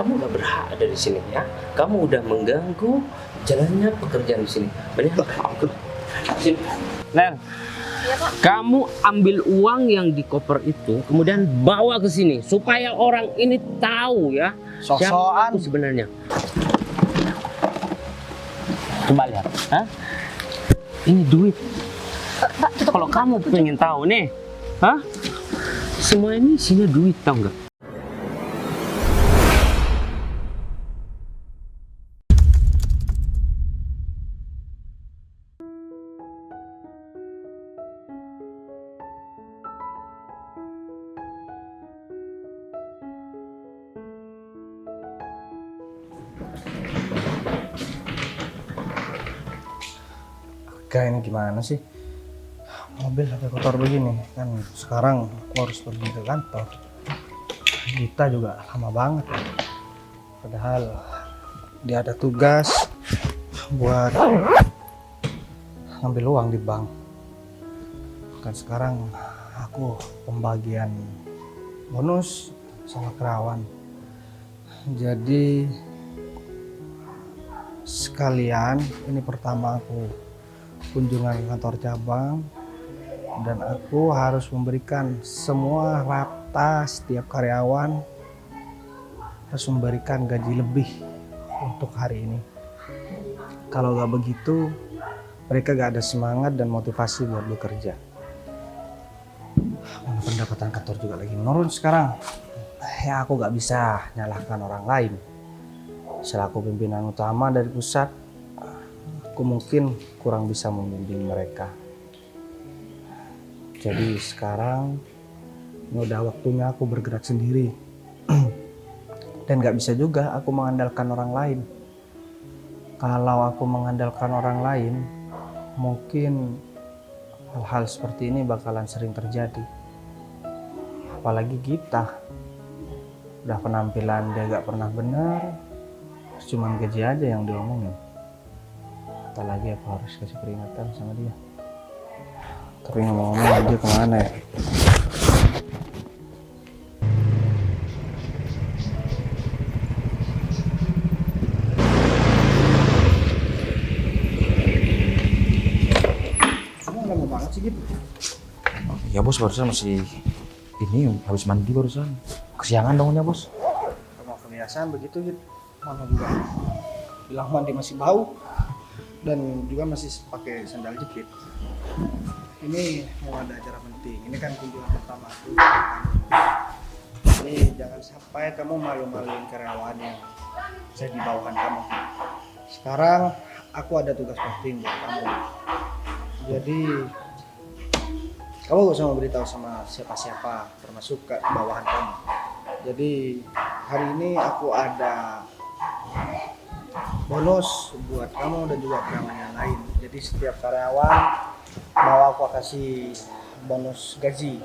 kamu udah berhak ada di sini ya. Kamu udah mengganggu jalannya pekerjaan di sini. Mendingan aku sini. Len, Iya Pak. kamu ambil uang yang di koper itu, kemudian bawa ke sini supaya orang ini tahu ya siapa Sok-sokan. aku sebenarnya. Coba lihat, Hah? Ini duit. Pak, tutup. Kalau kamu pengen tahu nih, Hah? Semua ini isinya duit, tahu nggak? Gak, ini gimana sih? Mobil sampai kotor begini. Kan sekarang aku harus pergi ke kantor. Gita juga lama banget. Padahal dia ada tugas buat ngambil uang di bank. Kan sekarang aku pembagian bonus sama karyawan. Jadi sekalian ini pertama aku kunjungan ke kantor cabang dan aku harus memberikan semua rata setiap karyawan harus memberikan gaji lebih untuk hari ini. Kalau gak begitu mereka gak ada semangat dan motivasi buat bekerja. Pendapatan kantor juga lagi menurun sekarang. Ya aku gak bisa nyalahkan orang lain. Selaku pimpinan utama dari pusat, aku mungkin kurang bisa membimbing mereka. Jadi sekarang ini udah waktunya aku bergerak sendiri. Dan gak bisa juga aku mengandalkan orang lain. Kalau aku mengandalkan orang lain, mungkin hal-hal seperti ini bakalan sering terjadi. Apalagi kita, udah penampilan dia gak pernah benar, cuman gaji aja yang diomongin. Tak lagi aku harus kasih peringatan sama dia. Tapi ngomong-ngomong dia kemana ya? Kamu lama banget sih gitu? Ya bos, barusan masih ini habis mandi barusan. Kesiangan dong ya bos. Sama kebiasaan begitu gitu. Mama juga bilang mandi masih bau dan juga masih pakai sandal jepit. Ini mau ada acara penting. Ini kan kunjungan pertama aku. Ini jangan sampai kamu malu-maluin karyawan yang saya di bawahan kamu. Sekarang aku ada tugas penting buat kamu. Jadi kamu gak usah memberitahu sama siapa-siapa, termasuk ke bawahan kamu. Jadi hari ini aku ada bonus buat kamu dan juga karyawan yang lain. Jadi setiap karyawan mau aku kasih bonus gaji.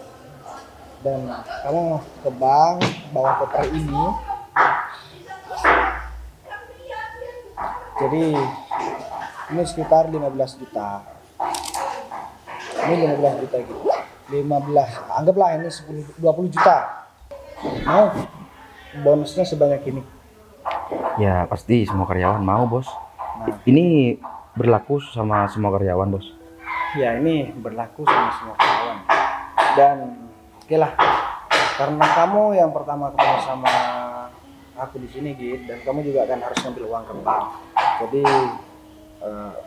Dan kamu ke bank bawa koper ini. Jadi ini sekitar 15 juta. Ini 15 juta gitu. 15, anggaplah ini 10, 20 juta. Mau bonusnya sebanyak ini. Ya pasti semua karyawan mau bos. Nah, Ini berlaku sama semua karyawan bos. ya ini berlaku sama semua karyawan. Dan oke lah, karena kamu yang pertama ketemu sama aku di sini Git, dan kamu juga kan harus ngambil uang ke bank. Jadi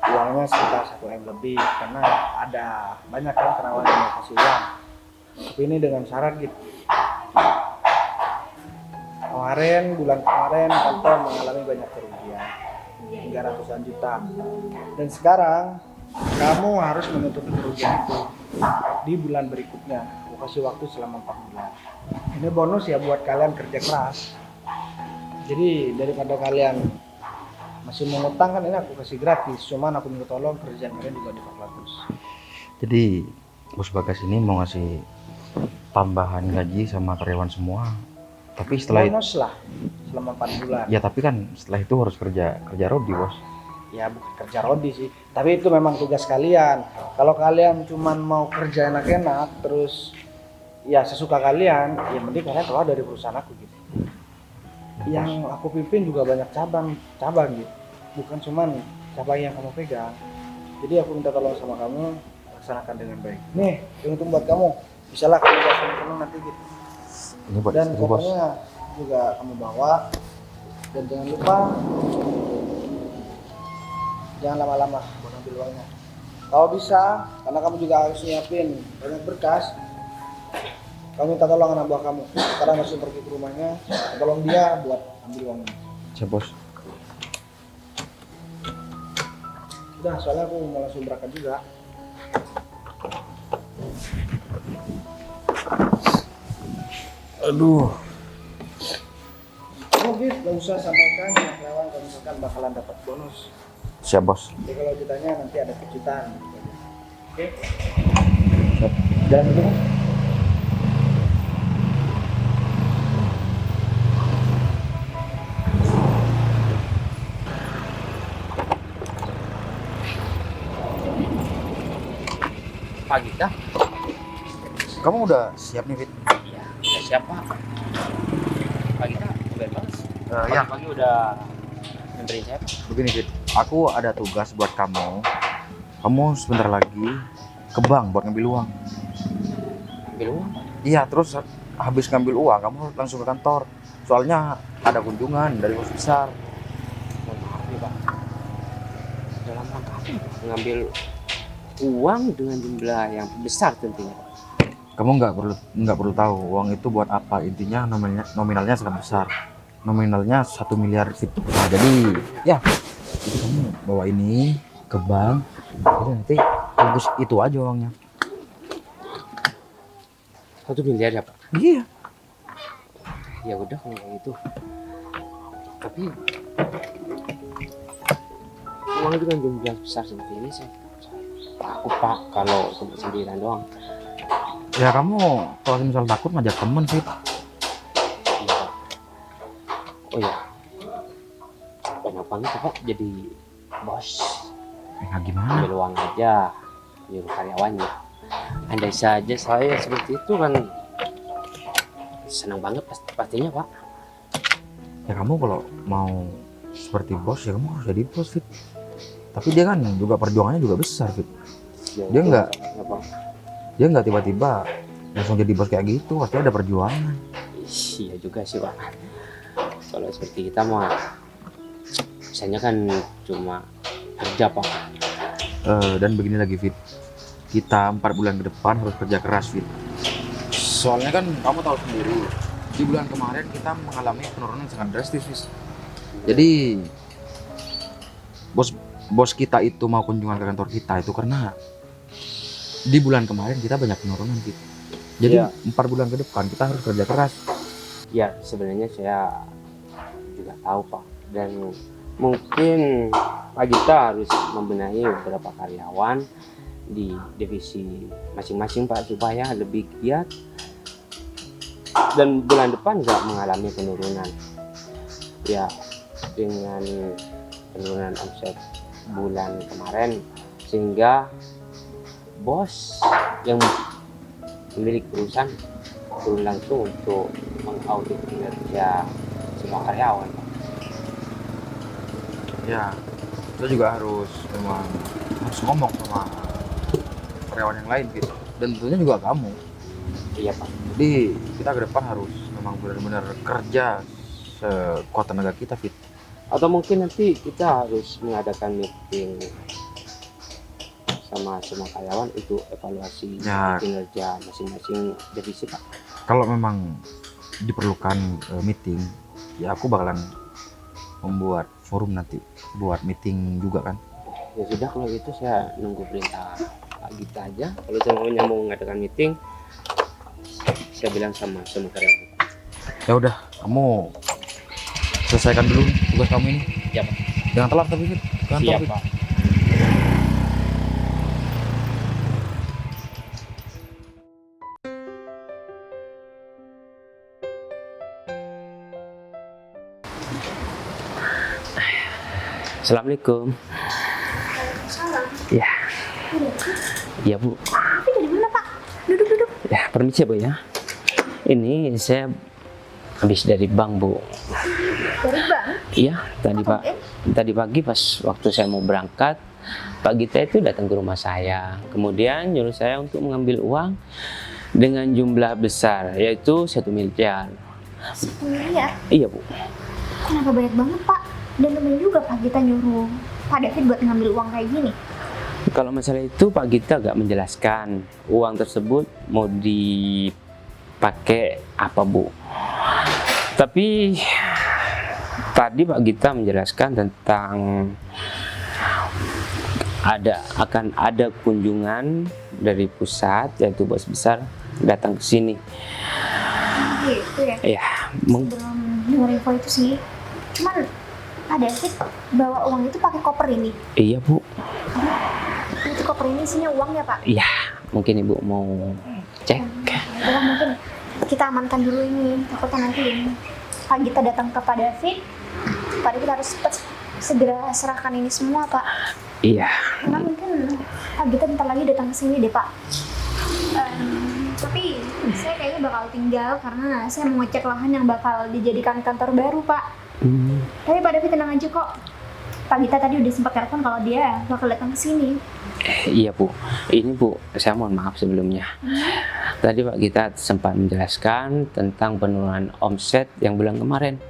uangnya sekitar 1 M lebih karena ada banyak kan karyawan yang mau kasih uang. Tapi ini dengan syarat Git. Bulan kemarin kantor mengalami banyak kerugian hingga ratusan juta. Dan sekarang kamu harus menutupi kerugian itu di bulan berikutnya. Aku kasih waktu selama 4 bulan. Ini bonus ya buat kalian kerja keras. Jadi daripada kalian masih mengutang kan ini aku kasih gratis. Cuman aku minta tolong kerjaan kalian juga difokus. Jadi bos Bagas ini mau ngasih tambahan gaji sama karyawan semua. Tapi setelah itu, Bonus lah selama 4 bulan. ya tapi kan setelah itu harus kerja Rodi bos. Ya bukan kerja Rodi sih, tapi itu memang tugas kalian. Kalau kalian cuman mau kerja enak-enak terus ya sesuka kalian, ya mending kalian keluar dari perusahaan aku gitu. Yang aku pimpin juga banyak cabang gitu. Bukan cuman cabang yang kamu pegang. Jadi aku minta tolong sama kamu, laksanakan dengan baik. Nih, itu buat kamu. Bisalah kamu bawa sama temen nanti gitu. Ini buat Dan istri, bos. kopernya juga kamu bawa. Dan jangan lupa, jangan lama-lama buat ambil uangnya. Kalau bisa, karena kamu juga harus nyiapin banyak berkas, kamu minta tolong anak buah kamu. Sekarang masih pergi ke rumahnya, tolong dia buat ambil uangnya. Siap, bos. Udah, soalnya aku mau langsung berangkat juga. Aduh. Kamu Gif, gak usah sampaikan yang lewat kalau misalkan bakalan dapat bonus. Siap, bos. Jadi kalau ditanya nanti ada kejutan. Oke? Siap. Jalan dulu, Mas. Pagi dah. Kamu udah siap nih, Fit? Iya, udah siap Pak. Pagi dah, udah banget. Ya. Pagi udah nyamperin saya Pak. Begini, Fit. Aku ada tugas buat kamu. Kamu sebentar lagi ke bank buat ngambil uang. Ambil uang Pak. Iya, terus habis ngambil uang, kamu langsung ke kantor. Soalnya ada kunjungan dari bos besar. Mohon maaf nih Pak. Dalam rangka apa ya, Pak? Ngambil uang dengan jumlah yang besar tentunya Pak. Kamu nggak perlu tahu uang itu buat apa. Intinya nominalnya sangat besar. Nominalnya 1 miliar, Fit. Nah, jadi ya, jadi kamu bawa ini ke bank. Jadi nanti tebus itu aja uangnya. 1 miliar ya Pak. Iya. Ya udah kalau kayak gitu. Tapi uang dengan jumlah besar seperti ini saya takut Pak kalau cuma sendirian doang. Ya kamu kalau misal takut ngajak temen, Fit. Iya Pak. Oh ya. Kenapa gitu Pak jadi bos? Nah, gimana? Ambil uang aja, nyuruh karyawannya. Andai saja saya seperti itu kan senang banget pastinya Pak. Ya kamu kalau mau seperti bos ya kamu harus jadi bos, Fit. Tapi dia kan juga perjuangannya juga besar, Fit. Ya, Dia itu, nggak. apa? Dia nggak tiba-tiba langsung jadi bos kayak gitu, pasti ada perjuangan. Iya juga sih Pak. Kalau seperti kita mah misalnya kan cuma kerja Pak. Dan begini lagi, Fit. Kita 4 bulan ke depan harus kerja keras, Fit. Soalnya kan kamu tahu sendiri, di bulan kemarin kita mengalami penurunan sangat drastis, Fit. Jadi bos kita itu mau kunjungan ke kantor kita itu karena di bulan kemarin kita banyak penurunan, Fit. Jadi Iya. 4 bulan ke depan kita harus kerja keras. Ya sebenarnya saya juga tahu Pak. Dan mungkin Pak Gita harus membenahi beberapa karyawan di divisi masing-masing Pak supaya lebih giat dan bulan depan nggak mengalami penurunan. Ya dengan penurunan omset bulan kemarin sehingga bos yang memiliki perusahaan turun langsung untuk mengaudit kinerja semua karyawan. Ya, kita juga harus memang harus ngomong sama karyawan yang lain, Fit. Dan tentunya juga kamu. Iya Pak. Jadi kita ke depan harus memang benar-benar kerja sekuat tenaga kita, Fit. Atau mungkin nanti kita harus mengadakan meeting sama semua karyawan untuk evaluasi Ya. kinerja masing-masing divisi Pak. Kalau memang diperlukan meeting, ya aku bakalan membuat forum nanti buat meeting juga kan. Ya sudah kalau gitu saya nunggu perintah Pak Gita aja. Kalau semuanya mau mengadakan meeting, saya bilang sama semua karyawan. Ya udah, kamu selesaikan dulu tugas kamu ini. Ya Pak. Jangan telat tapi, Fit. Jangan Siap telat, Fit. Pak. Assalamualaikum. Salam. Ya, iya Bu. Tapi dari mana Pak? Duduk. Ya, permisi Bu ya. Ini saya habis dari bank Bu. Dari bank? Iya, tadi Kok Pak. tumben? Tadi pagi pas waktu saya mau berangkat, Pak Gita itu datang ke rumah saya. Kemudian nyuruh saya untuk mengambil uang dengan jumlah besar, yaitu 1 miliar. 10 miliar? Iya, Bu. Kenapa banyak banget, Pak? Dan temen juga Pak Gita nyuruh Pak David buat ngambil uang kayak gini. Kalau masalah itu Pak Gita gak menjelaskan uang tersebut mau dipakai apa, Bu. Tapi tadi Pak Gita menjelaskan tentang akan ada kunjungan dari pusat, yaitu bos besar datang ke sini. Gitu ya? Ya, Belum dengar info itu sih. Cuman Pak David bawa uang itu pakai koper ini. iya Bu. Itu koper ini isinya uang ya, Pak? Iya, mungkin Ibu mau cek. Udah mungkin kita amankan dulu ini. Takutnya nanti Pak Gita datang ke Pak David. Pak David harus cepat segera serahkan ini semua, Pak. Iya, Karena mungkin Pak Gita bentar lagi datang ke sini deh, Pak. Tapi saya kayaknya bakal tinggal karena saya mau ngecek lahan yang bakal dijadikan kantor baru, Pak. Tapi Pak David tenang aja kok. Pak Gita tadi udah sempat telepon kalau dia bakal datang ke sini. iya Bu. Ini Bu, saya mohon maaf sebelumnya. Tadi Pak Gita sempat menjelaskan tentang penurunan omset yang bulan kemarin.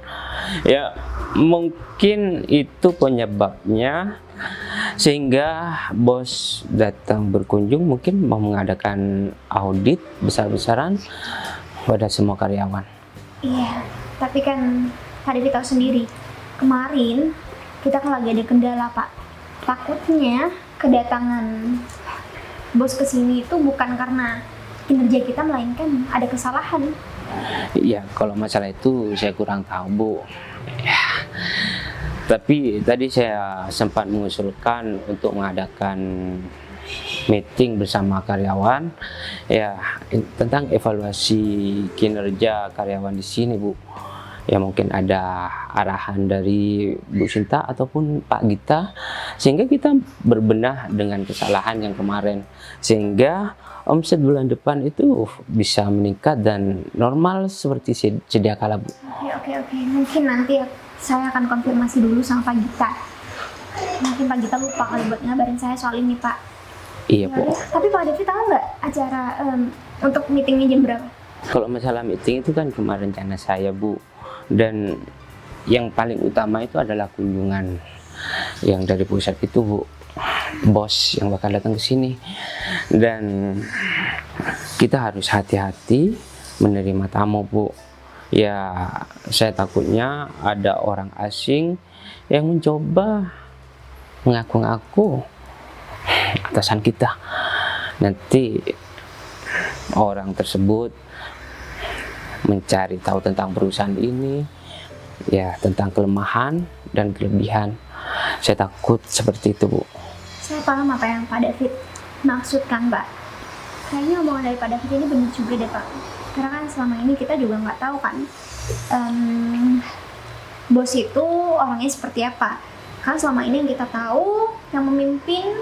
Ya, mungkin itu penyebabnya sehingga bos datang berkunjung, mungkin mau mengadakan audit besar-besaran pada semua karyawan. Iya, tapi kan Pak David tahu sendiri. Kemarin kita kan lagi ada kendala, Pak. Takutnya kedatangan bos ke sini itu bukan karena kinerja kita, melainkan ada kesalahan. Iya, kalau masalah itu saya kurang tahu, Bu. Ya. Tapi tadi saya sempat mengusulkan untuk mengadakan meeting bersama karyawan, ya, tentang evaluasi kinerja karyawan di sini, Bu. Ya, mungkin ada arahan dari Bu Sinta ataupun Pak Gita, sehingga kita berbenah dengan kesalahan yang kemarin, sehingga omset bulan depan itu bisa meningkat dan normal seperti sedia kala, Bu. Oke. Mungkin nanti saya akan konfirmasi dulu sama Pak Gita. Mungkin Pak Gita lupa kali buat ngabarin saya soal ini, Pak. Iya, Bu. Tapi Pak David tahu nggak acara untuk meetingnya jam berapa? Kalau masalah meeting itu kan cuma rencana saya, Bu. Dan yang paling utama itu adalah kunjungan yang dari pusat itu, Bu. Bos yang bakal datang ke sini. Dan kita harus hati-hati menerima tamu, Bu. Ya, saya takutnya ada orang asing yang mencoba mengaku-ngaku atasan kita. Nanti orang tersebut mencari tahu tentang perusahaan ini, ya, tentang kelemahan dan kelebihan. Saya takut seperti itu, Bu. Saya paham apa yang Pak David maksudkan, Pak. Kayaknya omongan dari Pak David ini benar juga deh, Pak. Karena kan selama ini kita juga nggak tahu kan bos itu orangnya seperti apa. Kan selama ini yang kita tahu, yang memimpin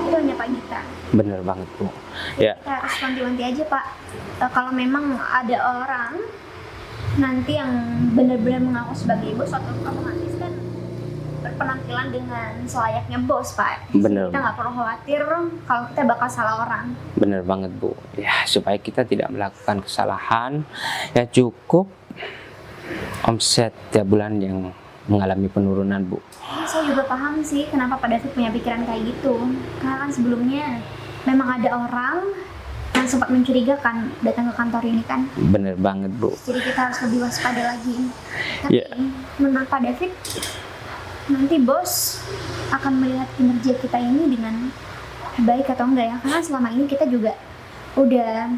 itu hanya Pak Gita. Bener banget, Bu. Ya, Kita harus wanti-wanti aja, Pak. Kalau memang ada orang nanti yang benar-benar mengaku sebagai bos, otomatis kan berpenampilan dengan selayaknya bos, Pak. Bener. Kita nggak perlu khawatir kalau kita bakal salah orang. bener banget, Bu. Ya, supaya kita tidak melakukan kesalahan, ya cukup omset tiap bulan yang mengalami penurunan, Bu. Saya juga paham sih kenapa Pak David punya pikiran kayak gitu. Karena kan sebelumnya memang ada orang yang sempat mencurigakan datang ke kantor ini kan. Bener banget, Bu. Jadi kita harus lebih waspada lagi. Tapi Ya. menurut Pak David, nanti bos akan melihat kinerja kita ini dengan baik atau enggak ya? Karena selama ini kita juga udah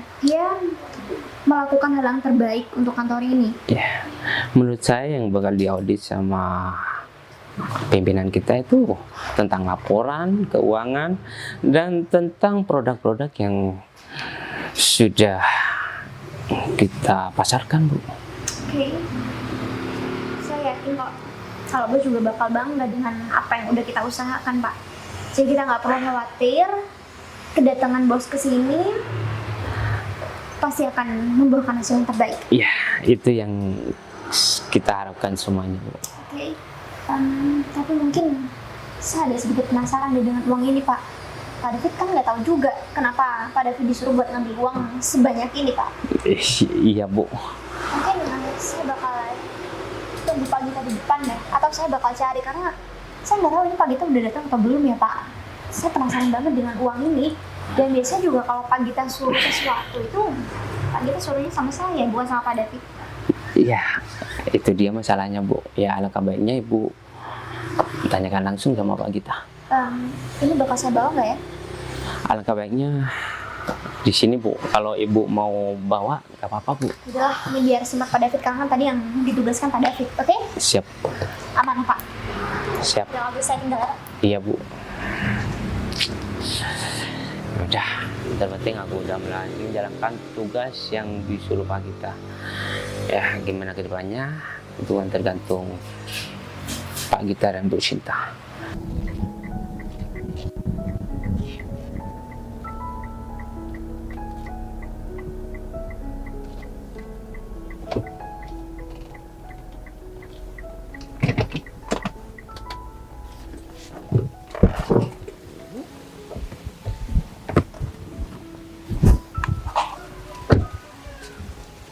melakukan hal yang terbaik untuk kantor ini. Ya, menurut saya yang bakal diaudit sama pimpinan kita itu tentang laporan keuangan dan tentang produk-produk yang sudah kita pasarkan, Bu. Oke. Saya yakin kok kalau bos juga bakal bangga dengan apa yang udah kita usahakan, Pak. Jadi kita nggak perlu khawatir kedatangan bos ke sini pasti akan membuahkan hasil yang terbaik. Ya, itu yang kita harapkan semuanya, Bu. Oke. Tapi mungkin saya ada sedikit penasaran deh dengan uang ini, Pak. Pak David kan nggak tahu juga kenapa Pak David disuruh buat ngambil uang sebanyak ini, Pak. Iya Bu. Mungkin saya bakal tunggu Pak Gita di depan ya, atau saya bakal cari karena saya nggak tahu ini Pak Gita udah datang atau belum ya, Pak. Saya penasaran banget dengan uang ini. Dan biasanya juga kalau Pak Gita suruh sesuatu itu Pak Gita suruhnya sama saya, bukan sama Pak David. Iya, itu dia masalahnya Bu. Ya alangkah baiknya Ibu tanyakan langsung sama Pak Gita. Ini bakal saya bawa nggak ya? Alangkah baiknya di sini Bu. Kalau Ibu mau bawa, nggak apa-apa Bu. Udahlah, ini biar simak Pak David karena kan tadi yang ditugaskan Pak David, oke? Siap, Aman Pak? siap. Udah nggak bisa tinggal ya? Iya Bu. Udah, yang penting aku udah menjalankan tugas yang disuruh Pak Gita. Ya gimana ke depannya itu kan tergantung Pak Gita dan Bu Sinta.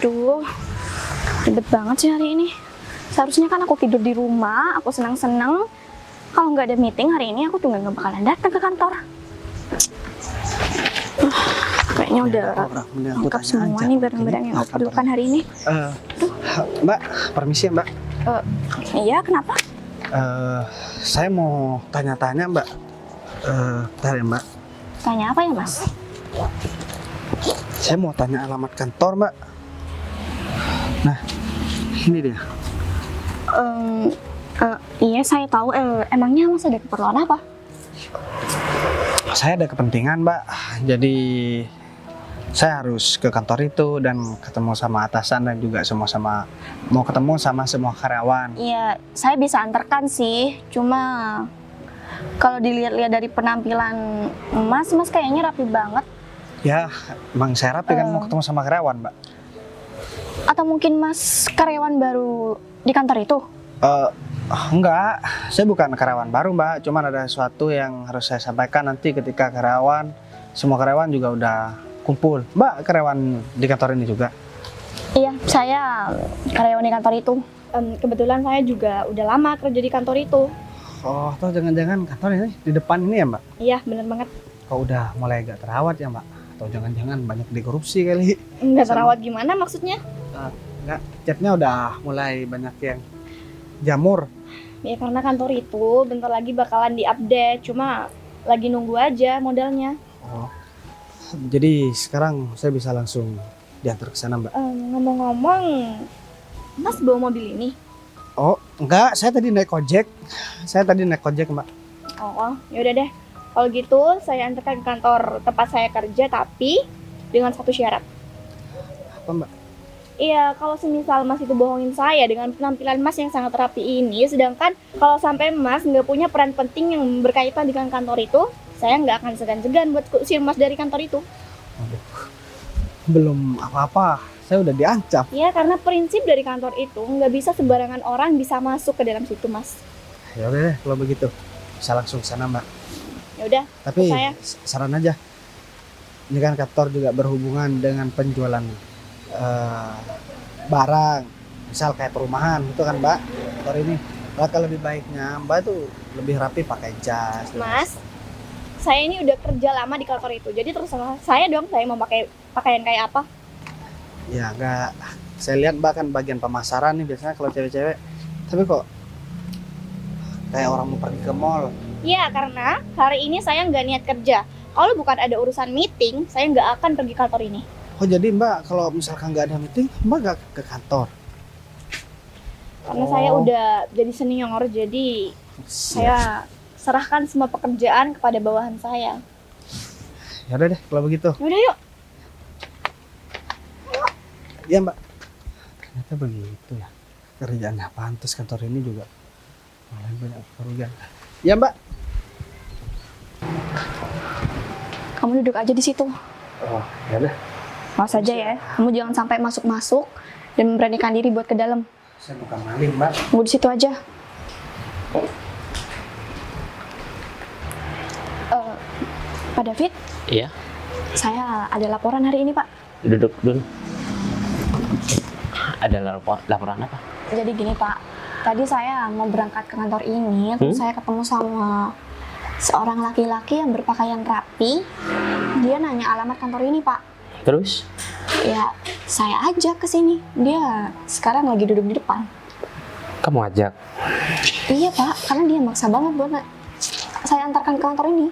Duh, ribet banget sih hari ini. Seharusnya kan aku tidur di rumah, aku senang-senang. Kalau nggak ada meeting hari ini, aku tuh nggak bakalan datang ke kantor. Kayaknya udah lengkap semua nih barang-barang yang aku perlukan hari ini. Mbak, permisi ya, Mbak. Iya, kenapa? Saya mau tanya-tanya, Mbak. Bentar ya, Mbak. Tanya apa ya, Mas? Saya mau tanya alamat kantor, Mbak. Nah, ini dia. Iya, saya tahu. Emangnya Mas ada keperluan apa? Saya ada kepentingan, Mbak. Jadi saya harus ke kantor itu dan ketemu sama atasan dan juga mau ketemu sama semua karyawan. Iya, saya bisa antarkan sih. Cuma kalau dilihat-lihat dari penampilan Mas kayaknya rapi banget. Ya, emang saya rapi kan mau ketemu sama karyawan, Mbak. Atau mungkin Mas karyawan baru di kantor itu? Enggak, saya bukan karyawan baru, Mbak. Cuman ada sesuatu yang harus saya sampaikan nanti ketika semua karyawan juga udah kumpul. Mbak, karyawan di kantor ini juga? Iya, saya karyawan di kantor itu. Kebetulan saya juga udah lama kerja di kantor itu. Oh, atau jangan-jangan kantor ini di depan ini ya, Mbak? Iya, bener banget. Kok udah mulai agak terawat ya, Mbak? Atau jangan-jangan banyak dikorupsi kali? Nggak terawat gimana maksudnya? Enggak, catnya udah mulai banyak yang jamur. Ya karena kantor itu bentar lagi bakalan diupdate, cuma lagi nunggu aja modalnya. Oh, jadi sekarang saya bisa langsung diantar ke sana, Mbak? Ngomong-ngomong, Mas bawa mobil ini? Oh, enggak, saya tadi naik ojek. Mbak. Oh, yaudah deh. Kalau gitu saya antarkan ke kantor tempat saya kerja, tapi dengan satu syarat. Apa, Mbak? Iya, kalau semisal Mas itu bohongin saya dengan penampilan Mas yang sangat rapi ini, sedangkan kalau sampai Mas nggak punya peran penting yang berkaitan dengan kantor itu, saya nggak akan segan-segan buat usir Mas dari kantor itu. Aduh, belum apa-apa, saya udah diancam. Iya, karena prinsip dari kantor itu nggak bisa sembarangan orang bisa masuk ke dalam situ, Mas. Ya udah deh, kalau begitu bisa langsung ke sana, Mbak. Ya udah, Tapi saya. saran aja, ini kan kantor juga berhubungan dengan penjualan barang, misal kayak perumahan itu kan, Mbak. Kantor ini, maka lebih baiknya Mbak tuh lebih rapi pakai jas. Mas, saya ini udah kerja lama di kantor itu, jadi terserah saya dong, saya mau pakai pakaian kayak apa. Ya enggak, saya lihat Mbak kan bagian pemasaran nih biasanya kalau cewek-cewek, tapi kok kayak orang mau pergi ke mall. Iya, karena hari ini saya nggak niat kerja. Kalau bukan ada urusan meeting, saya nggak akan pergi kantor ini. Oh jadi Mbak kalau misalkan nggak ada meeting, Mbak nggak ke kantor? Karena saya udah jadi senior, jadi saya serahkan semua pekerjaan kepada bawahan saya. Ya udah deh kalau begitu. Yaudah yuk. Iya Mbak. Ternyata begitu ya kerjaannya. Pantas kantor ini juga malah banyak kerugian. Iya Mbak. Kamu duduk aja di situ. Oh ya udah. Mau saja ya. Kamu jangan sampai masuk-masuk dan memberanikan diri buat ke dalam. Saya bukan maling Mbak. Tunggu di situ aja. Pak David, Iya, saya ada laporan hari ini, Pak. duduk dulu. Ada laporan apa? Jadi gini, Pak. Tadi saya mau berangkat ke kantor ini, terus saya ketemu sama seorang laki-laki yang berpakaian rapi. Dia nanya alamat kantor ini, Pak. Terus? Ya, saya ajak ke sini. Dia sekarang lagi duduk di depan. Kamu ajak? Iya, Pak, karena dia maksa banget buat saya antarkan ke kantor ini.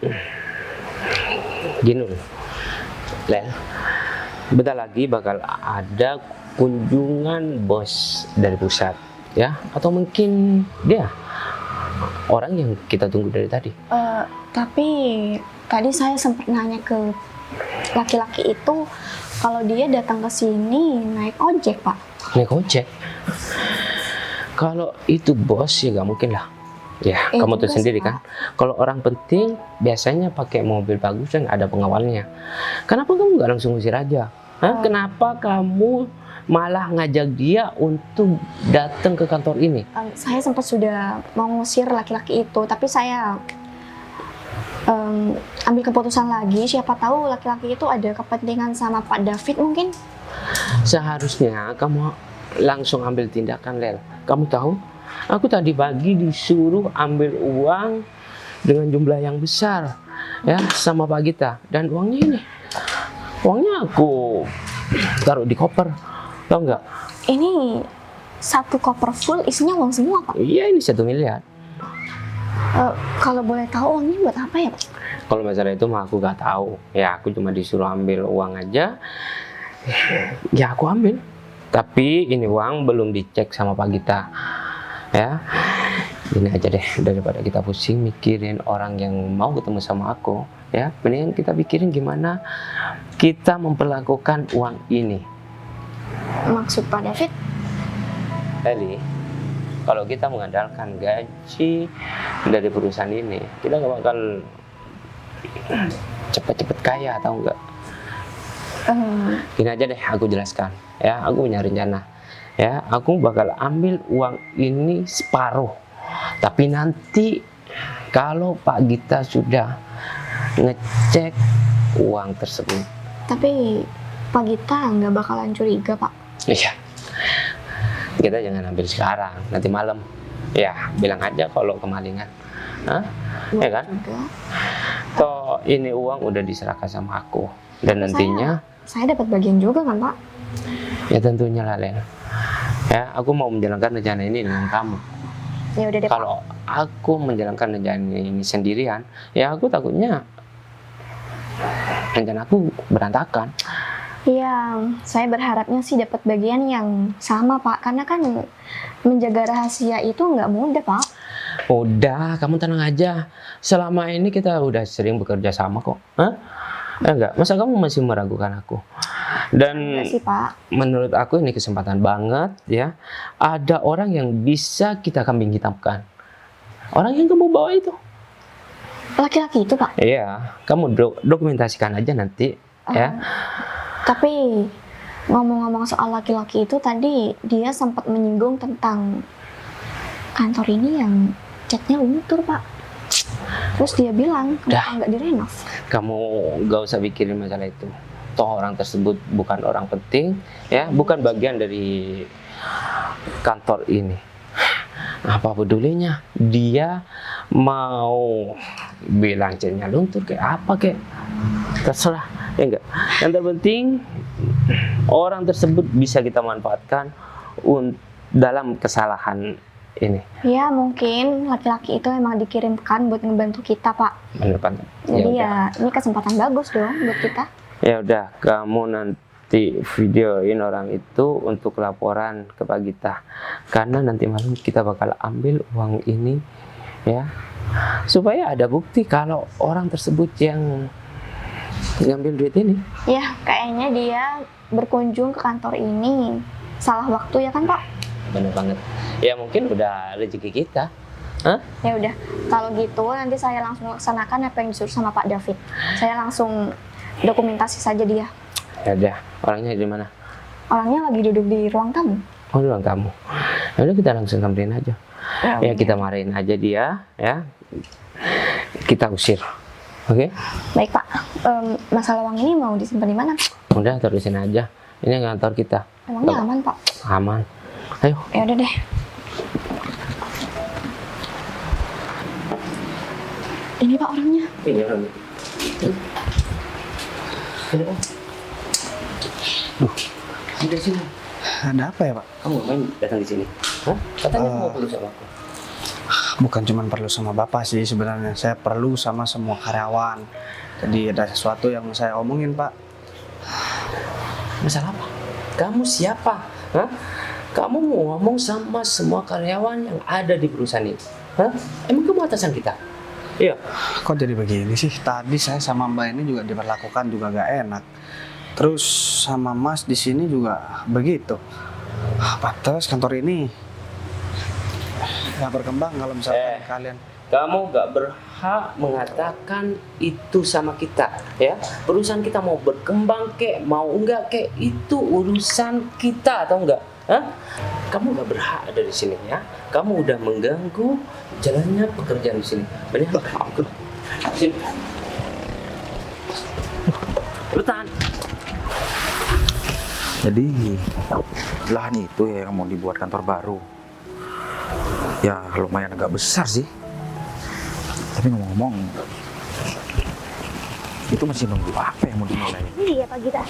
Gini loh, Lel, bentar lagi bakal ada kunjungan bos dari pusat, ya? Atau mungkin dia orang yang kita tunggu dari tadi. Tapi tadi saya sempat nanya ke laki-laki itu kalau dia datang ke sini naik ojek, Pak. Naik ojek? Kalau itu bos ya gak mungkin lah. Ya, kamu tahu juga sendiri sih, kan. Kalau orang penting biasanya pakai mobil bagus dan ada pengawalnya. Kenapa kamu nggak langsung usir aja? Hah? Kenapa kamu malah ngajak dia untuk datang ke kantor ini? Saya sempat sudah mau ngusir laki-laki itu, tapi saya ambil keputusan lagi. Siapa tahu laki-laki itu ada kepentingan sama Pak David mungkin. Seharusnya kamu langsung ambil tindakan, Lel. Kamu tahu? Aku tadi pagi disuruh ambil uang dengan jumlah yang besar, ya, sama Pak Gita. Dan uangnya ini, uangnya aku taruh di koper, tau nggak? Ini satu koper full isinya uang semua, Pak. Iya, ini 1 miliar. Kalau boleh tahu uangnya buat apa ya, Pak? Kalau masalah itu mah aku nggak tahu. Ya, aku cuma disuruh ambil uang aja. Ya, aku ambil. Tapi ini uang belum dicek sama Pak Gita. Ya, ini aja deh, daripada kita pusing mikirin orang yang mau ketemu sama aku, ya mendingan kita pikirin gimana kita memperlakukan uang ini. Maksud Pak David? Eli, kalau kita mengandalkan gaji dari perusahaan ini, kita nggak bakal cepet-cepet kaya, tahu nggak? Gini aja deh, aku jelaskan. Ya, aku punya rencana. Ya, aku bakal ambil uang ini separuh. Tapi nanti kalau Pak Gita sudah ngecek uang tersebut. Tapi Pak Gita nggak bakalan curiga, Pak. Iya. Kita jangan ambil sekarang, nanti malam. Ya, bilang aja kalau kemalingan. Hah? Ya kan? Juga. Toh ini uang udah diserahkan sama aku. Dan nantinya Saya dapat bagian juga kan, Pak? ya tentunya lah, Len. Ya, aku mau menjalankan rencana ini dengan kamu. Ya udah deh, Pak. Kalau aku menjalankan rencana ini sendirian, ya aku takutnya rencana aku berantakan. Iya, saya berharapnya sih dapat bagian yang sama, Pak. Karena kan menjaga rahasia itu nggak mudah, Pak. Udah, kamu tenang aja. Selama ini kita udah sering bekerja sama kok. Hah? Enggak, masa kamu masih meragukan aku? Dan Enggak sih, Pak. menurut aku ini kesempatan banget, ya. Ada orang yang bisa kita kambing hitamkan. Orang yang kamu bawa itu. Laki-laki itu, Pak. Iya, kamu dokumentasikan aja nanti, ya. Tapi ngomong-ngomong soal laki-laki itu tadi dia sempat menyinggung tentang kantor ini yang catnya luntur, Pak. Terus dia bilang kenapa nggak direnov? Kamu gak usah pikirin masalah itu. Toh orang tersebut bukan orang penting, ya, bukan bagian dari kantor ini. Apa pedulinya? Dia mau bilang catnya luntur kayak apa kayak terserah, ya enggak. Yang terpenting orang tersebut bisa kita manfaatkan dalam kesalahan ini. Ya mungkin laki-laki itu emang dikirimkan buat ngebantu kita, Pak. Bener kan? Jadi ya ini kesempatan bagus dong buat kita. Ya udah, kamu nanti videoin orang itu untuk laporan ke Pak Gita. Karena nanti malam kita bakal ambil uang ini, ya, supaya ada bukti kalau orang tersebut yang ngambil duit ini. Ya kayaknya dia berkunjung ke kantor ini salah waktu ya kan, Pak? Bener banget. Ya mungkin udah rezeki kita. Hah? Ya udah, kalau gitu nanti saya langsung laksanakan apa yang disuruh sama Pak David. Saya langsung dokumentasi saja dia. Ya udah, orangnya di mana? Orangnya lagi duduk di ruang tamu. Oh, di ruang tamu. Ya udah, kita langsung samperin aja. Ya kita marahin aja dia, ya. Kita usir. Oke? Baik Pak, masalah uang ini mau disimpan di mana? Udah terusin aja. Ini kantor kita. Emangnya aman Pak? Aman. Ayo. Ya udah deh. Ini Pak orangnya. Ini orangnya. Udah sini. Ada apa ya Pak? Kamu ngapain datang di sini? Hah? Katanya mau perlu sama aku. Bukan cuma perlu sama Bapak sih sebenarnya. Saya perlu sama semua karyawan. Jadi ada sesuatu yang mau saya omongin Pak. Masalah apa? Kamu siapa? Hah? Kamu mau ngomong sama semua karyawan yang ada di perusahaan ini? Hah? Emang kamu atasan kita? Iya. Kok jadi begini sih? Tadi saya sama Mbak ini juga diperlakukan juga gak enak. Terus sama Mas di sini juga begitu. Pantes kantor ini nggak berkembang kalau misalkan kalian. Kamu gak berhak mengatakan itu sama kita, ya. Perusahaan kita mau berkembang kek, mau enggak kek, itu urusan kita atau enggak? Hah? Kamu gak berhak ada di sini, ya. Kamu udah mengganggu jalannya pekerjaan di sini. Benar? Aku. Sini. Bertahan. Jadi lahan itu ya yang mau dibuat kantor baru. Ya lumayan agak besar sih. Tapi ngomong-ngomong, itu masih nunggu apa yang mau dimulai? Iya Pak Gita.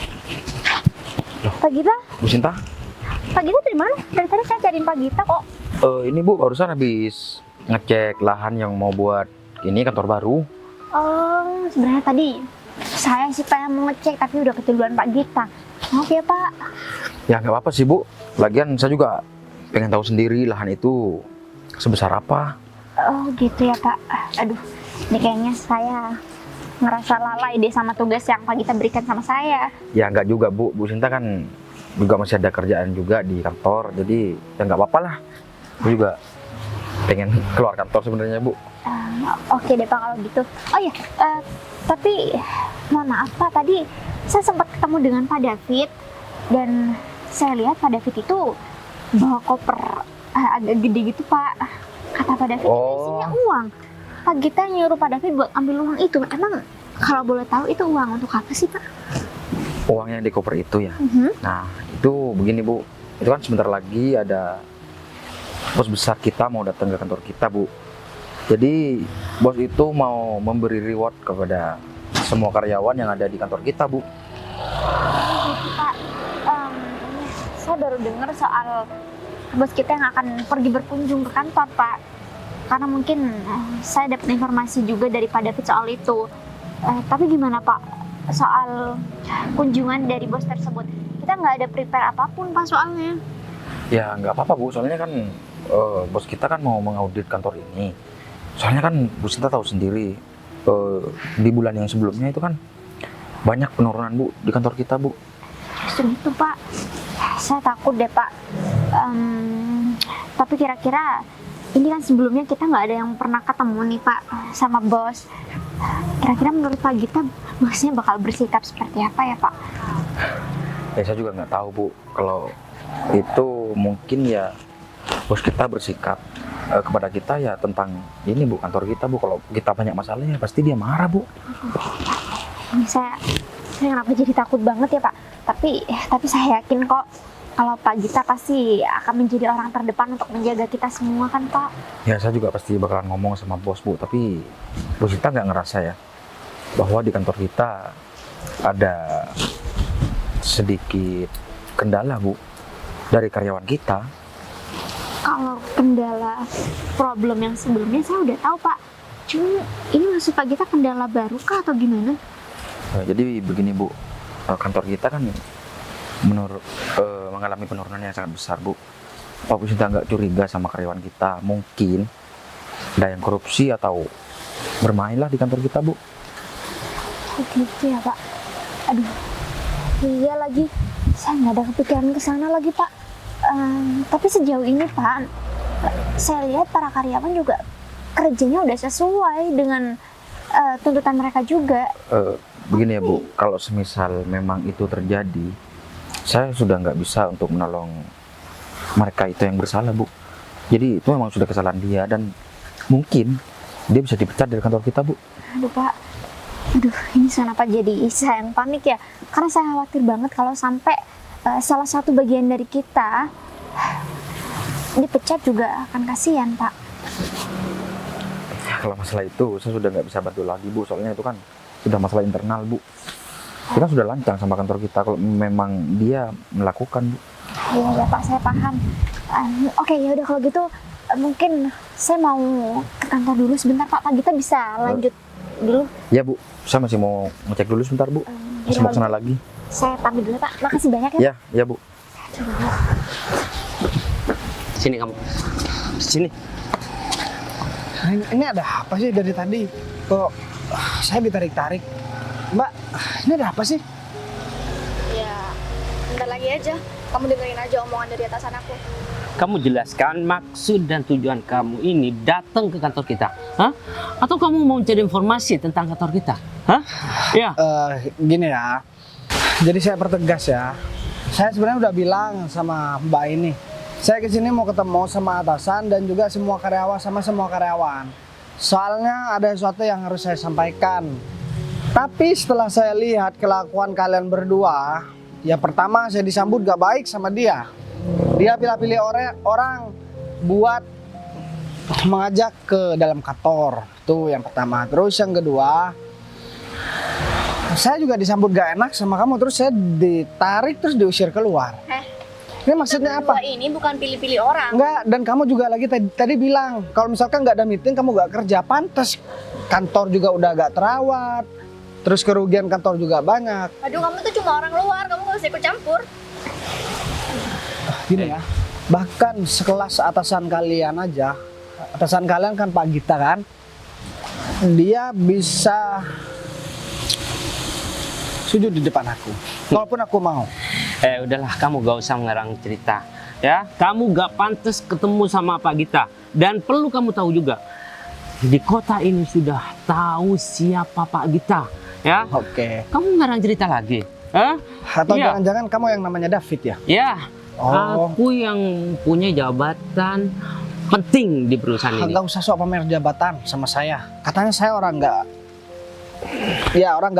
Pak Gita? Bu Sinta? Pak Gita dari mana? Dari tadi saya cariin Pak Gita kok. Ini Bu, barusan habis ngecek lahan yang mau buat ini kantor baru. Oh, sebenarnya tadi saya sih pengen mau ngecek tapi udah keduluan Pak Gita. Maaf ya Pak. Ya nggak apa-apa sih Bu. Lagian saya juga pengen tahu sendiri lahan itu sebesar apa. Oh gitu ya Pak. Aduh, ini kayaknya saya ngerasa lalai deh sama tugas yang Pak Gita berikan sama saya. Ya nggak juga Bu. Bu Sinta kan juga masih ada kerjaan juga di kantor. Jadi ya nggak apa-apa lah. Bu juga pengen keluar kantor sebenarnya Bu. Oke deh Pak kalau gitu. Oh ya, tapi mohon maaf Pak, tadi saya sempat ketemu dengan Pak David dan saya lihat Pak David itu bawa koper agak gede gitu Pak. Kata Pak David itu isinya uang. Pak Gita nyuruh Pak David buat ambil uang itu. Emang kalau boleh tahu itu uang untuk apa sih Pak? Uang yang di koper itu ya. Nah itu begini Bu. Itu kan sebentar lagi ada bos besar kita mau datang ke kantor kita Bu. Jadi bos itu mau memberi reward kepada semua karyawan yang ada di kantor kita Bu. Gitu Pak. Saya baru dengar soal bos kita yang akan pergi berkunjung ke kantor Pak. Karena mungkin saya dapat informasi juga dari Pak David soal itu. Tapi gimana Pak soal kunjungan dari bos tersebut? Kita nggak ada prepare apapun Pak soalnya. Ya nggak apa-apa Bu, soalnya kan bos kita kan mau mengaudit kantor ini. Soalnya kan Bu Sinta tahu sendiri di bulan yang sebelumnya itu kan banyak penurunan Bu di kantor kita Bu. Justru itu Pak, saya takut deh Pak. Tapi kira-kira ini kan sebelumnya kita nggak ada yang pernah ketemu nih Pak sama bos. Kira-kira menurut Pak Gita bosnya bakal bersikap seperti apa ya Pak? Ya saya juga nggak tahu Bu, kalau itu mungkin ya bos kita bersikap kepada kita ya tentang ini Bu, kantor kita Bu. Kalau kita banyak masalah ya pasti dia marah Bu. Ini saya kenapa jadi takut banget ya Pak? Tapi saya yakin kok kalau Pak Gita pasti akan menjadi orang terdepan untuk menjaga kita semua kan Pak? Ya saya juga pasti bakalan ngomong sama bos Bu, tapi bos kita nggak ngerasa ya bahwa di kantor kita ada sedikit kendala Bu dari karyawan kita. Kalau kendala problem yang sebelumnya saya udah tahu Pak. Cuma ini maksud Pak Gita kendala baru kah atau gimana? Jadi begini Bu, kantor kita kan mengalami penurunan yang sangat besar Bu. Pak Bu Sinta nggak curiga sama karyawan kita, mungkin ada yang korupsi atau bermainlah di kantor kita Bu. Gitu ya Pak. Aduh, iya lagi. Saya nggak ada kepikiran ke sana lagi Pak. Tapi sejauh ini Pak, saya lihat para karyawan juga kerjanya udah sesuai dengan tuntutan mereka juga. Begini ya Bu, kalau semisal memang itu terjadi, saya sudah nggak bisa untuk menolong mereka itu yang bersalah Bu. Jadi itu memang sudah kesalahan dia dan mungkin dia bisa dipecat dari kantor kita, Bu. Aduh Pak, aduh ini kenapa jadi saya yang panik ya? Karena saya khawatir banget kalau sampai salah satu bagian dari kita dipecat juga akan kasihan Pak. Ya, kalau masalah itu saya sudah nggak bisa bantu lagi, Bu. Soalnya itu kan sudah masalah internal, Bu. Kita sudah lancang sama kantor kita kalau memang dia melakukan, Bu. Iya ya Pak, saya paham. Oke ya udah kalau gitu mungkin saya mau ke kantor dulu sebentar Pak. Pak Gita bisa lanjut dulu. Ya, Bu. Saya masih mau ngecek dulu sebentar, Bu. Masih mau kesana lagi. Saya pamit dulu Pak. Makasih banyak ya. Ya, ya, Bu. Sini kamu. Sini. Ini ada apa sih dari tadi? Kok saya ditarik-tarik? Mbak, ini ada apa sih? Ya, bentar lagi aja. Kamu dengerin aja omongan dari atasan aku. Kamu jelaskan maksud dan tujuan kamu ini datang ke kantor kita. Hah? Atau kamu mau cari informasi tentang kantor kita? Hah? Ya. Gini ya. Jadi saya pertegas ya. Saya sebenarnya udah bilang sama Mbak ini. Saya kesini mau ketemu sama atasan dan juga semua karyawan. Soalnya ada sesuatu yang harus saya sampaikan. Tapi setelah saya lihat kelakuan kalian berdua, ya pertama saya disambut gak baik sama dia. Dia pilih-pilih orang buat mengajak ke dalam kantor. Itu yang pertama. Terus yang kedua, saya juga disambut gak enak sama kamu. Terus saya ditarik terus diusir keluar. Ini maksudnya apa? Berdua ini bukan pilih-pilih orang. Enggak, dan kamu juga lagi tadi bilang kalau misalkan nggak ada meeting kamu nggak kerja, pantas kantor juga udah gak terawat, terus kerugian kantor juga banyak. Aduh, kamu tuh cuma orang luar, kamu gak usah ikut campur. Gini ya, bahkan sekelas atasan kalian aja, atasan kalian kan Pak Gita kan, dia bisa sujud di depan aku, walaupun aku mau. Udahlah, kamu gak usah ngarang cerita. Ya, kamu gak pantas ketemu sama Pak Gita. Dan perlu kamu tahu juga, di kota ini sudah tahu siapa Pak Gita. Ya, Oke. kamu ngarang cerita lagi. Hah? Atau Iya. jangan-jangan kamu yang namanya David ya? Ya, Oh. aku yang punya jabatan penting di perusahaan ini. Nggak usah sok pamer jabatan sama saya. Katanya saya orang nggak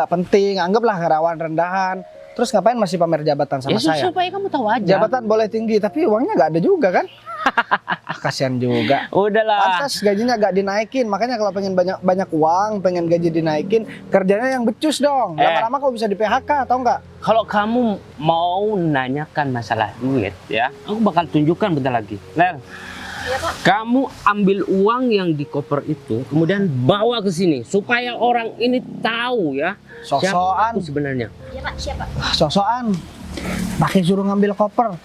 penting. Anggaplah karyawan rendahan. Terus ngapain masih pamer jabatan sama saya? Supaya kamu tahu aja. Jabatan boleh tinggi, tapi uangnya nggak ada juga kan? Kasihan juga. Udahlah. Pantas gajinya nggak dinaikin. Makanya kalau pengen banyak uang, pengen gaji dinaikin, kerjanya yang becus dong. Lama-lama kok bisa di PHK atau enggak? Kalau kamu mau nanyakan masalah duit, ya, aku bakal tunjukkan bentar lagi. Lel, Iya, Pak. kamu ambil uang yang di koper itu, kemudian bawa ke sini supaya orang ini tahu ya siapa Sosokan, aku sebenarnya. Iya, Pak. Siapa? sosokan. Pakai suruh ngambil koper.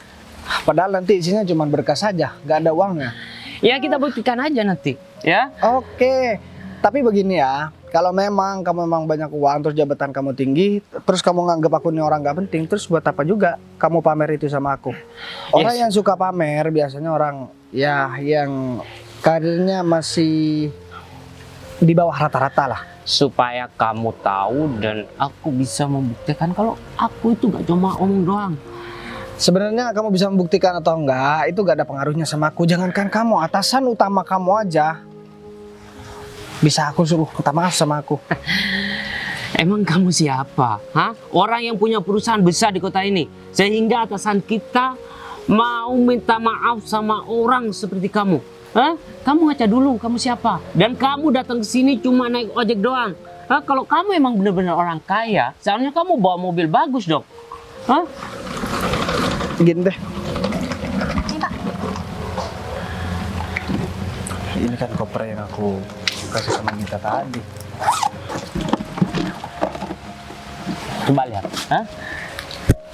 Padahal nanti isinya cuma berkas saja, nggak ada uangnya. Ya kita buktikan aja nanti, ya. Oke, tapi begini ya, kalau memang kamu banyak uang, terus jabatan kamu tinggi, terus kamu nganggap aku ini orang gak penting, terus buat apa juga kamu pamer itu sama aku? Orang Yes. yang suka pamer biasanya orang ya yang karirnya masih di bawah rata-rata lah. Supaya kamu tahu dan aku bisa membuktikan kalau aku itu gak cuma omong doang. Sebenarnya kamu bisa membuktikan atau enggak, itu gak ada pengaruhnya sama aku. Jangankan kamu, atasan utama kamu aja bisa aku suruh minta maaf sama aku. Emang kamu siapa? Hah? Orang yang punya perusahaan besar di kota ini. Sehingga atasan kita mau minta maaf sama orang seperti kamu. Hah? Kamu ngaca dulu, kamu siapa? Dan kamu datang ke sini cuma naik ojek doang. Hah? Kalau kamu emang benar-benar orang kaya, seharusnya kamu bawa mobil bagus dong. Hah? Gini deh. Ini, Pak. Ini kan koper yang aku kasih sama Gita tadi. Coba lihat. Hah?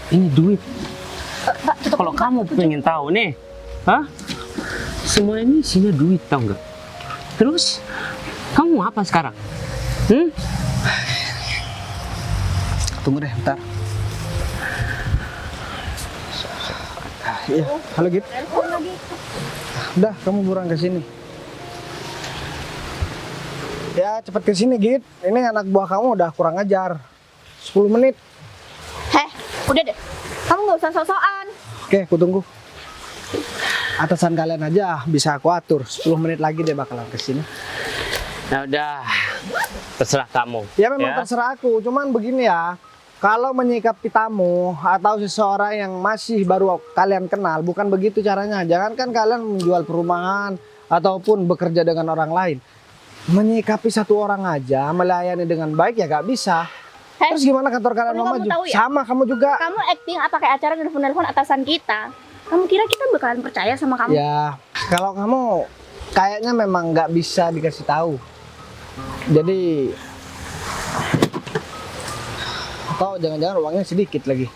Ini duit. Kalau kamu pengen tahu nih, hah? Semua ini isinya duit, tahu nggak? Terus kamu apa sekarang? Tunggu deh, bentar. Iya, halo Git. Telepon lagi. Udah, kamu buruan ke sini. Ya, cepet ke sini Git. Ini anak buah kamu udah kurang ajar. 10 menit. Heh, udah deh. Kamu nggak usah sok-sokan. Oke, aku tunggu. atasan kalian aja bisa aku atur. 10 menit lagi dia bakalan kesini. Nah udah, terserah kamu. Ya memang terserah aku, cuman begini ya. Kalau menyikapi tamu atau seseorang yang masih baru kalian kenal, bukan begitu caranya. Jangankan kalian menjual perumahan ataupun bekerja dengan orang lain. Menyikapi satu orang aja, melayani dengan baik ya gak bisa. Terus gimana kantor kalian mau maju? Tahu ya? Sama kamu juga. Kamu acting apa kayak acara nelfon-nelfon atasan kita? Kamu kira kita bakalan percaya sama kamu? Ya, kalau kamu kayaknya memang nggak bisa dikasih tahu. Jadi, atau jangan-jangan uangnya sedikit lagi.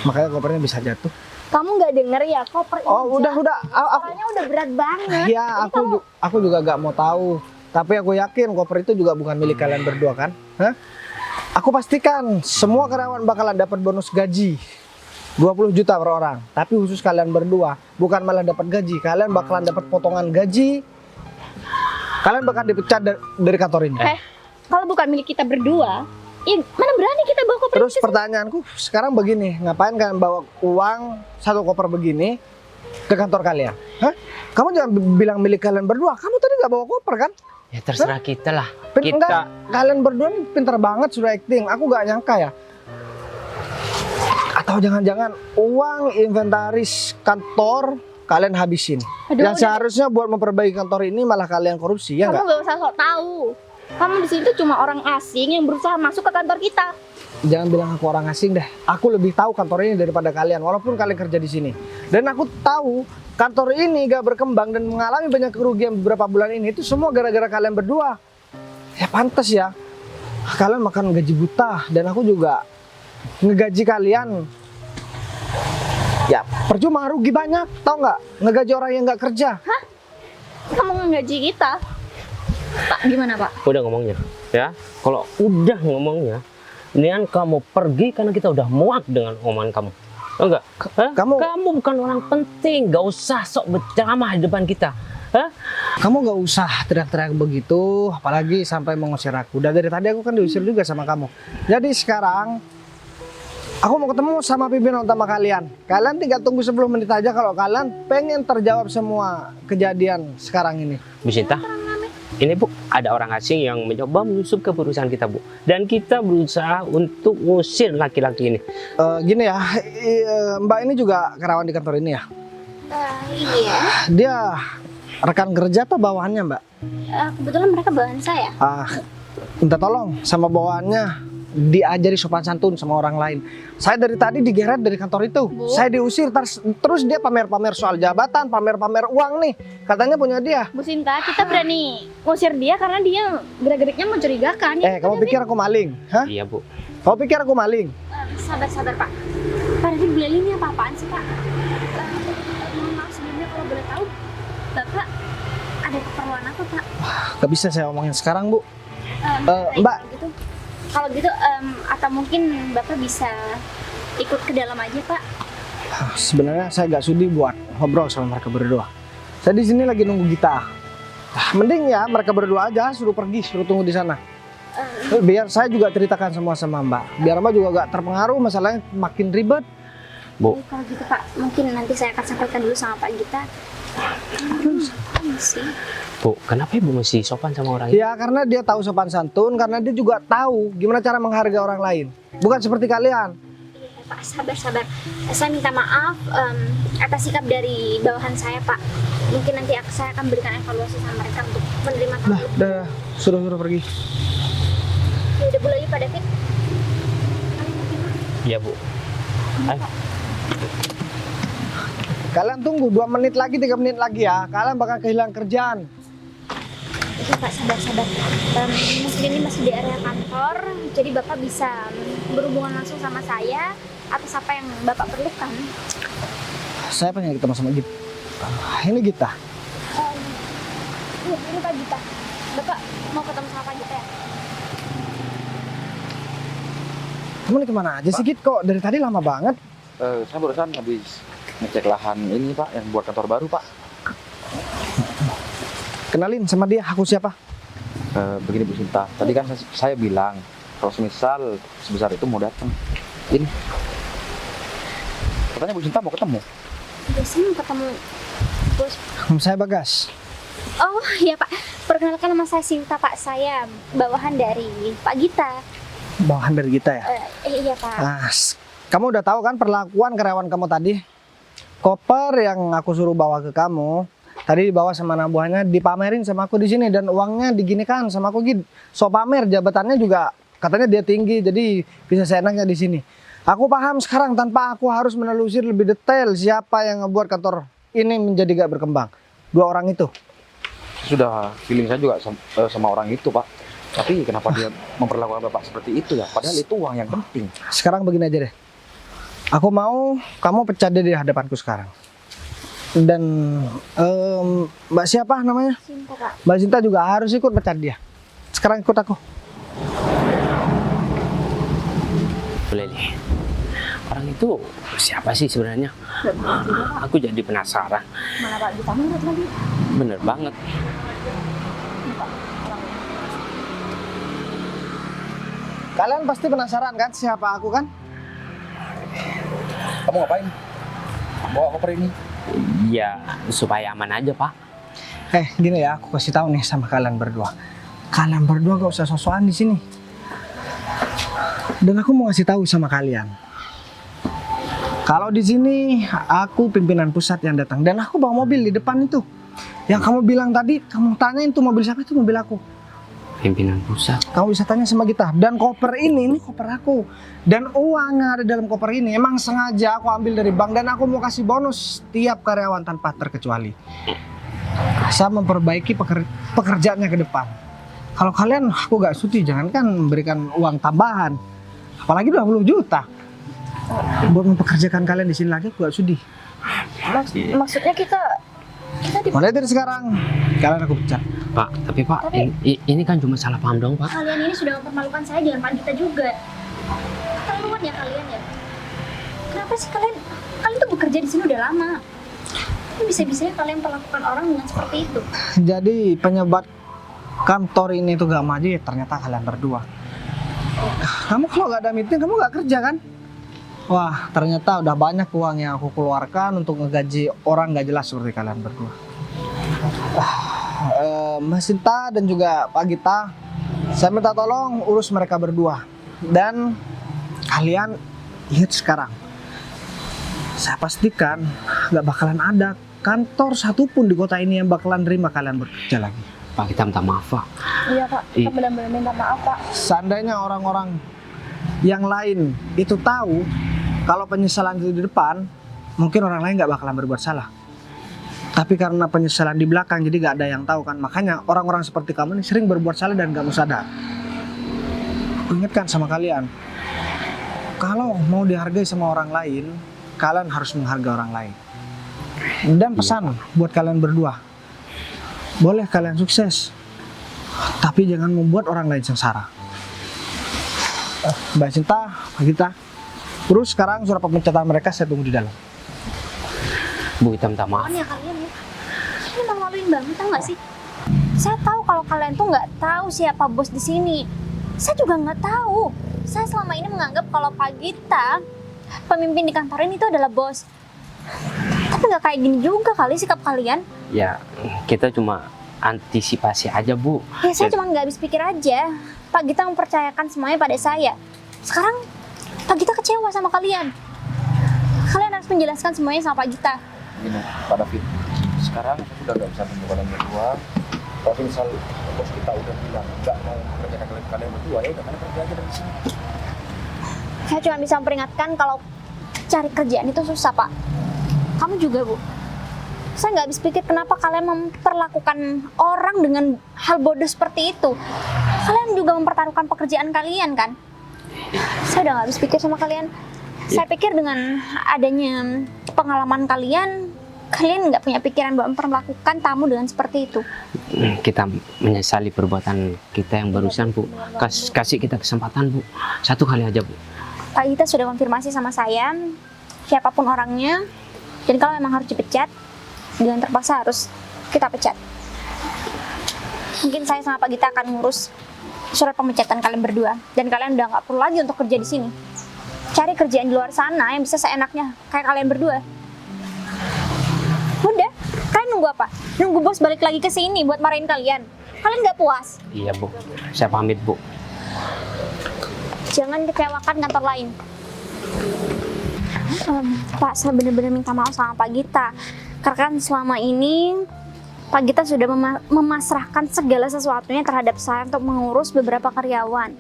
Makanya kopernya bisa jatuh. Kamu nggak denger ya koper ini? Oh, udah. Soalnya udah berat banget. Ya, aku juga nggak mau tahu. Tapi aku yakin koper itu juga bukan milik kalian berdua kan? Hah? Aku pastikan semua karyawan bakalan dapat bonus gaji 20 juta per orang. Tapi khusus kalian berdua, bukan malah dapat gaji. Kalian bakalan dapat potongan gaji. Kalian bakal dipecat dari kantor ini. Kalau bukan milik kita berdua, mana berani kita bawa koper Terus ini ke sini? pertanyaanku sekarang begini, ngapain kalian bawa uang 1 koper begini ke kantor kalian? Hah? Kamu jangan bilang milik kalian berdua. Kamu tadi nggak bawa koper kan? Ya terserah kita lah. Enggak, kalian berdua nih pintar banget sudah acting. Aku nggak nyangka ya. Atau jangan-jangan uang inventaris kantor kalian habisin. Aduh, Yang seharusnya buat memperbaiki kantor ini malah kalian korupsi, ya Kamu nggak? nggak usah sok tahu. Kamu di sini tuh cuma orang asing yang berusaha masuk ke kantor kita. Jangan bilang aku orang asing deh. Aku lebih tahu kantor ini daripada kalian, walaupun kalian kerja di sini. Dan aku tahu kantor ini gak berkembang dan mengalami banyak kerugian beberapa bulan ini. Itu semua gara-gara kalian berdua. Ya pantas ya. Kalian makan gaji buta dan aku juga ngegaji kalian. Ya percuma, rugi banyak, tau nggak? Ngegaji orang yang nggak kerja. Kamu ngegaji kita. Pak, gimana Pak? Udah ngomongnya, ya. Kalau udah ngomongnya, mendingan kamu pergi karena kita udah muak dengan omongan kamu. Enggak? Kamu bukan orang penting, gak usah sok berceramah di depan kita. Hah? Kamu gak usah teriak-teriak begitu, apalagi sampai mengusir aku. Dan dari tadi aku kan diusir juga sama kamu. Jadi sekarang aku mau ketemu sama pimpinan utama kalian. Kalian tinggal tunggu 10 menit aja kalau kalian pengen terjawab semua kejadian sekarang ini. Bu Sinta, ini Bu, ada orang asing yang mencoba menyusup ke perusahaan kita Bu. Dan kita berusaha untuk ngusir laki-laki ini. Gini ya, Mbak ini juga karyawan di kantor ini ya? Iya. Dia rekan kerja atau bawahannya Mbak? Kebetulan mereka bawahan saya. Minta tolong sama bawahannya diajari sopan santun sama orang lain. Saya dari tadi digeret dari kantor itu. Bu? Saya diusir terus dia pamer-pamer soal jabatan, pamer-pamer uang nih. Katanya punya dia. Bu Sinta, kita berani ngusir dia karena dia gerak-geriknya mencurigakan. Kamu pikir aku maling? Hah? Iya Bu. Kamu pikir aku maling? Sabar Pak. Pak David beli ini apa-apaan sih Pak? Mohon maaf sebelumnya kalau boleh tahu, Bapak ada keperluan apa Pak? Gak bisa saya omongin sekarang Bu. Mbak. Kalau gitu, atau mungkin Bapak bisa ikut ke dalam aja Pak? Sebenarnya saya gak sudi buat ngobrol sama mereka berdua. Saya di sini lagi nunggu Gita. Mending ya mereka berdua aja suruh pergi, suruh tunggu di sana. Biar saya juga ceritakan semua sama Mbak. Biar Mbak juga gak terpengaruh, masalahnya makin ribet. Bu. Kalau gitu Pak, mungkin nanti saya akan sampaikan dulu sama Pak Gita. Bu, kenapa Ibu mesti sopan sama orang ini? Ya karena dia tahu sopan santun, karena dia juga tahu gimana cara menghargai orang lain. Bukan seperti kalian. Pak, sabar. Saya minta maaf atas sikap dari bawahan saya Pak. Mungkin nanti saya akan berikan evaluasi sama mereka untuk menerima kamu. Udah, suruh pergi. Ya udah boleh Pak David. Iya Bu. Ayo. Kalian tunggu 2 menit lagi, 3 menit lagi ya. Kalian bakal kehilangan kerjaan. Oke Pak, sabar. Mungkin ini masih di area kantor, jadi Bapak bisa berhubungan langsung sama saya atas apa yang Bapak perlukan. Saya pengen ketemu sama Gita. Ini Gita. Ini Pak Gita. Bapak mau ketemu sama Pak Gita ya? Kamu nih kemana aja sih Git? Kok dari tadi lama banget? Saya barusan habis ngecek lahan ini Pak, yang buat kantor baru Pak. Kenalin sama dia, aku siapa? Begini Bu Sinta, tadi kan saya bilang kalau semisal sebesar itu mau datang. Ini katanya Bu Sinta mau ketemu. Biasanya mau ketemu bos. Saya Bagas. Oh iya Pak, perkenalkan nama saya Sinta Pak. Saya bawahan dari Pak Gita. Bawahan dari kita ya. Iya Pak. Nah, kamu udah tahu kan perlakuan karyawan kamu tadi? Koper yang aku suruh bawa ke kamu tadi dibawa sama anak buahnya, dipamerin sama aku di sini dan uangnya diginikan sama aku gitu. So pamer, jabatannya juga katanya dia tinggi, jadi bisa seenaknya di sini. Aku paham sekarang tanpa aku harus menelusur lebih detail siapa yang ngebuat kantor ini menjadi gak berkembang. 2 orang itu. Sudah feeling saya juga sama orang itu, Pak. Tapi kenapa dia memperlakukan Bapak seperti itu ya? Padahal itu uang yang penting. Sekarang begini aja deh. Aku mau kamu pecat dia di hadapanku sekarang. Dan Mbak siapa namanya? Sinta Pak. Mbak Sinta juga harus ikut pecat dia. Sekarang ikut aku. Boleh nih. Orang itu siapa sih sebenarnya? Aku jadi penasaran. Mana Pak Gita menurut lagi? Bener banget. Kalian pasti penasaran kan siapa aku kan? Kamu ngapain? Bawa koper ini? Ya supaya aman aja Pak. Gini ya, aku kasih tahu nih sama kalian berdua. Kalian berdua gak usah sosokan di sini. Dan aku mau kasih tahu sama kalian. Kalau di sini aku pimpinan pusat yang datang dan aku bawa mobil di depan itu. Yang kamu bilang tadi, kamu tanyain tuh mobil siapa, itu mobil aku. Pimpinan pusat. Kamu bisa tanya sama kita. Dan koper ini koper aku. Dan uang yang ada dalam koper ini emang sengaja aku ambil dari bank dan aku mau kasih bonus setiap karyawan tanpa terkecuali. Saya memperbaiki pekerjaannya ke depan. Kalau kalian aku gak sudi, jangankan memberikan uang tambahan, apalagi 20 juta buat mempekerjakan kalian di sini lagi, aku gak sudi. Maksudnya kita Mulai dari sekarang kalian aku pecat. Pak, tapi Pak, ini kan cuma salah paham dong Pak. Kalian ini sudah mempermalukan saya dengan Pak Gita juga. Keterlaluan ya kalian ya. Kenapa sih kalian tuh bekerja di sini udah lama. Bisa-bisanya kalian perlakukan orang dengan seperti itu. Jadi penyebab kantor ini tuh gak maju ya ternyata kalian berdua. Kamu kalau gak ada meeting kamu gak kerja kan? Wah, ternyata udah banyak uang yang aku keluarkan untuk ngegaji orang gak jelas seperti kalian berdua. Mbak Sinta dan juga Pak Gita, saya minta tolong urus mereka berdua. Dan kalian ingat sekarang, saya pastikan gak bakalan ada kantor satupun di kota ini yang bakalan terima kalian bekerja lagi. Pak, kita minta maaf Pak. Iya Pak, kita benar-benar minta maaf Pak. Seandainya orang-orang yang lain itu tahu kalau penyesalan itu di depan, mungkin orang lain gak bakalan berbuat salah. Tapi karena penyesalan di belakang, jadi gak ada yang tahu kan. Makanya orang-orang seperti kamu ini sering berbuat salah dan gak mau sadar. Aku ingatkan sama kalian, kalau mau dihargai sama orang lain, kalian harus menghargai orang lain. Dan pesan buat kalian berdua, boleh kalian sukses, tapi jangan membuat orang lain sengsara. Mbak Sinta, Pak Gita, terus sekarang surat pemecatan mereka saya tunggu di dalam. Bu, kita minta maaf. Ya kalian ya. Ini malu-maluin banget tau gak sih? Saya tahu kalau kalian tuh nggak tahu siapa bos di sini. Saya juga nggak tahu. Saya selama ini menganggap kalau Pak Gita, pemimpin di kantor ini itu adalah bos. Tapi nggak kayak gini juga kali sikap kalian. Ya, kita cuma antisipasi aja Bu. Ya saya cuma nggak habis pikir aja. Pak Gita mempercayakan semuanya pada saya. Sekarang Pak Gita kecewa sama kalian. Kalian harus menjelaskan semuanya sama Pak Gita. Gini, Pak David, sekarang aku udah gak bisa tunggu kalian berdua. Kalau misal bos kita udah bilang gak mau kerjakan kalian berdua, ya udah kalian kerja aja dari sini. Saya cuma bisa memperingatkan kalau cari kerjaan itu susah Pak. Kamu juga Bu. Saya nggak habis pikir kenapa kalian memperlakukan orang dengan hal bodoh seperti itu. Kalian juga mempertaruhkan pekerjaan kalian kan? Saya udah nggak habis pikir sama kalian. Saya pikir dengan adanya pengalaman kalian nggak punya pikiran buat memperlakukan tamu dengan seperti itu. Kita menyesali perbuatan kita yang barusan Bu. Kasih kita kesempatan Bu. Satu kali aja Bu. Pak Gita sudah konfirmasi sama saya siapapun orangnya. Dan kalau memang harus dipecat, dengan terpaksa harus kita pecat. Mungkin saya sama Pak Gita akan ngurus surat pemecatan kalian berdua. Dan kalian udah nggak perlu lagi untuk kerja di sini. Cari kerjaan di luar sana yang bisa seenaknya kayak kalian berdua. nunggu apa? Nunggu bos balik lagi ke sini buat marahin kalian. Kalian nggak puas? Iya Bu, saya pamit Bu. Jangan kecewakan kantor lain. Pak, saya benar-benar minta maaf sama Pak Gita. Karena kan selama ini Pak Gita sudah memasrahkan segala sesuatunya terhadap saya untuk mengurus beberapa karyawan.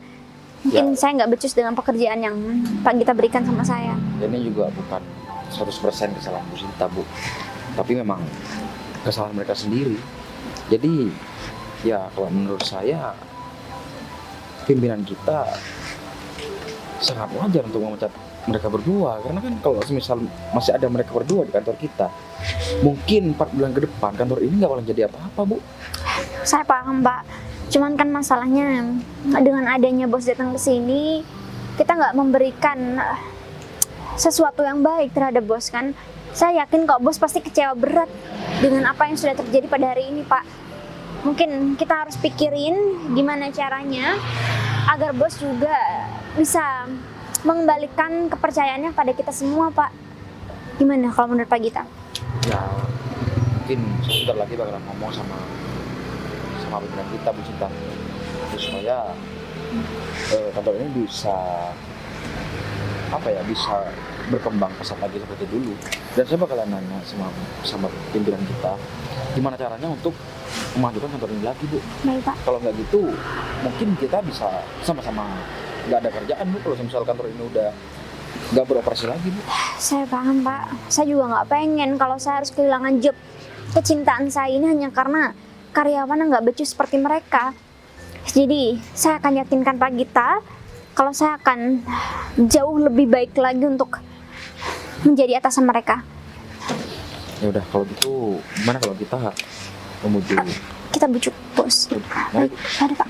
Mungkin saya nggak becus dengan pekerjaan yang Pak Gita berikan sama saya. Ini juga bukan 100% kesalahan Bu Sinta, Bu. Tapi memang kesalahan mereka sendiri. Jadi ya kalau menurut saya pimpinan kita sangat wajar untuk memecat mereka berdua, karena kan kalau misal masih ada mereka berdua di kantor kita, mungkin 4 bulan ke depan kantor ini nggak bakal jadi apa-apa, Bu. Saya paham, Pak. Cuman kan masalahnya dengan adanya bos datang ke sini, kita nggak memberikan sesuatu yang baik terhadap bos kan. Saya yakin kok bos pasti kecewa berat dengan apa yang sudah terjadi pada hari ini, Pak. Mungkin kita harus pikirin gimana caranya agar bos juga bisa mengembalikan kepercayaannya pada kita semua, Pak. Gimana kalau menurut Pak Gita? Ya mungkin sebentar lagi bakalan ngomong sama pimpinan kita, Bu Cinta, supaya kantor ini bisa bisa berkembang pesat lagi seperti dulu. Dan saya bakalan nanya sama pimpinan kita gimana caranya untuk memajukan kantor ini lagi, Bu. Baik, Pak. Kalau nggak gitu mungkin kita bisa sama-sama nggak ada kerjaan, Bu, kalau misal kantor ini udah nggak beroperasi lagi, Bu. Saya paham, Pak. Saya juga nggak pengen kalau saya harus kehilangan job kecintaan saya ini hanya karena karyawan yang nggak becus seperti mereka. Jadi saya akan yakinkan Pak Gita kalau saya akan jauh lebih baik lagi untuk menjadi atasan mereka. Ya udah, kalau gitu gimana kalau kita menuju Kita bujuk bos. Mari. Baik, ada Pak.